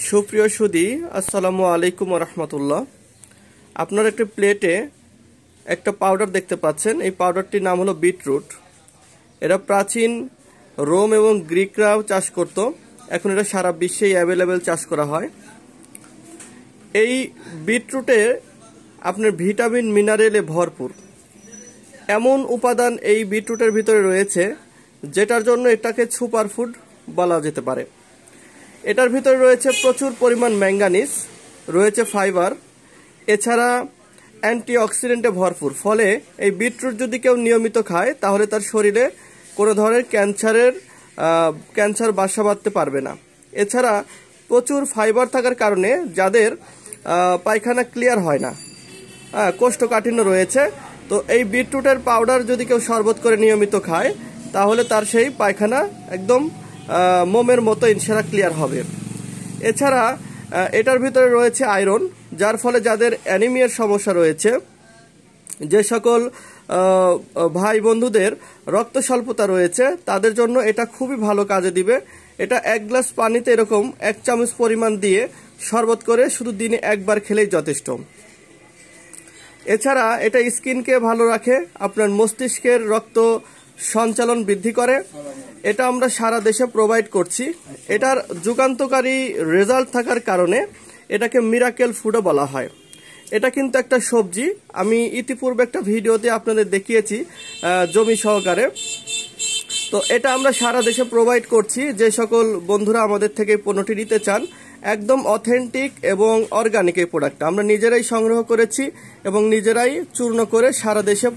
সুপ্রিয় সুধী, আসসালামু আলাইকুম রহমতুল্লাহ। আপনার একটা প্লেটে একটা পাউডার দেখতে পাচ্ছেন। এই পাউডারটির নাম হলো বিটরুট। এরা প্রাচীন রোম এবং গ্রিকরাও চাষ করত। এখন এটা সারা বিশ্বেই অ্যাভেলেবেল চাষ করা হয়। এই বিটরুটে আপনার ভিটামিন মিনারেলে ভরপুর এমন উপাদান এই বিটরুটের ভিতরে রয়েছে যেটার জন্য এটাকে সুপারফুড বলা যেতে পারে। এটার ভিতরে রয়েছে প্রচুর পরিমাণ ম্যাঙ্গানিজ, রয়েছে ফাইবার, এছাড়া অ্যান্টিঅক্সিডেন্টে ভরপুর। ফলে এই বিটরুট যদি কেউ নিয়মিত খায় তাহলে তার শরীরে কোনো ধরনের ক্যান্সার বাসা বাঁধতে পারবে না। এছাড়া প্রচুর ফাইবার থাকার কারণে যাদের পায়খানা ক্লিয়ার হয় না, কোষ্ঠকাঠিন্য রয়েছে, তো এই বিটরুটের পাউডার যদি কেউ শরবত করে নিয়মিত খায় তাহলে তার সেই পায়খানা একদম মোমের মতো ইনশাআল্লাহ ক্লিয়ার হবে। এছাড়া এটার ভিতরে রয়েছে আয়রন, যার ফলে যাদের অ্যানিমিয়ার সমস্যা রয়েছে, যে সকল ভাই বন্ধুদের রক্ত স্বল্পতা রয়েছে, তাদের জন্য এটা খুবই ভালো কাজে দিবে। এটা 1 গ্লাস পানিতে এরকম 1 চামচ পরিমাণ দিয়ে শরবত করে শুধু দিনে একবার খেলেই যথেষ্ট। এছাড়া এটা স্কিনকে ভালো রাখে, আপনার মস্তিষ্কের রক্ত সঞ্চালন বৃদ্ধি করে। এটা আমরা সারা দেশে প্রোভাইড করছি। এটার যুগান্তকারী রেজাল্ট থাকার কারণে এটাকে মিরাকেল ফুডও বলা হয়। এটা কিন্তু একটা সবজি, আমি ইতিপূর্বে একটা ভিডিওতে আপনাদের দেখিয়েছি জমি সহকারে। তো এটা আমরা সারা দেশে প্রোভাইড করছি। যে সকল বন্ধুরা আমাদের থেকে পণ্যটি নিতে চান, একদম অথেন্টিক এবং অর্গানিক এই প্রোডাক্টটা আমরা নিজেরাই সংগ্রহ করেছি এবং নিজেরাই চূর্ণ করে সারা দেশে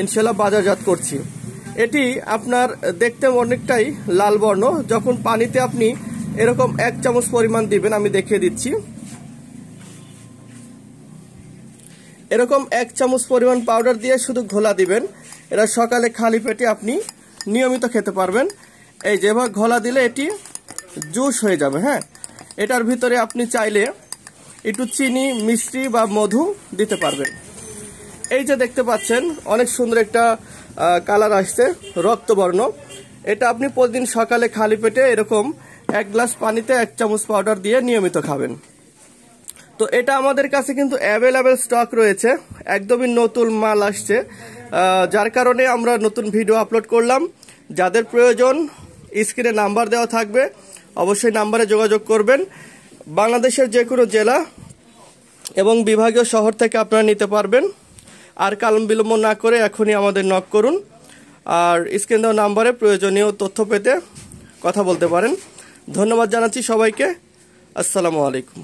ইনশাল্লাহ বাজারজাত করছি। এটি আপনার দেখতে অনেকটাই লাল বর্ণ। যখন পানিতে আপনি এরকম 1 চামচ পরিমাণ দিবেন, আমি দেখিয়ে দিচ্ছি, এরকম 1 চামচ পরিমাণ পাউডার দিয়ে শুধু ঘোলা দিবেন। এটা সকালে খালি পেটে আপনি নিয়মিত খেতে পারবেন। এই যেভাবে ঘোলা দিলে এটি জুস হয়ে যাবে। এটার ভিতরে আপনি চাইলে একটু চিনি, মিষ্টি বা মধু দিতে পারবেন। এই যে দেখতে পাচ্ছেন অনেক সুন্দর একটা কালার আসছে, রক্তবর্ণ। এটা আপনি প্রতিদিন সকালে খালি পেটে এরকম 1 গ্লাস পানিতে 1 চামচ পাউডার দিয়ে নিয়মিত খাবেন। তো এটা আমাদের কাছে কিন্তু অ্যাভেলেবেল স্টক রয়েছে, একদমই নতুন মাল আসছে, যার কারণে আমরা নতুন ভিডিও আপলোড করলাম। যাদের প্রয়োজন স্ক্রিনে নাম্বার দেওয়া থাকবে, অবশ্যই নাম্বারে যোগাযোগ করবেন। বাংলাদেশের যে কোনো জেলা এবং বিভাগীয় শহর থেকে আপনারা নিতে পারবেন। আর কালম বিলম্ব না করে এখনই আমাদের নক করুন, আর স্ক্রিন দেওয়া নাম্বারে প্রয়োজনীয় তথ্য পেতে কথা বলতে পারেন। ধন্যবাদ জানাচ্ছি সবাইকে। আসসালামু আলাইকুম।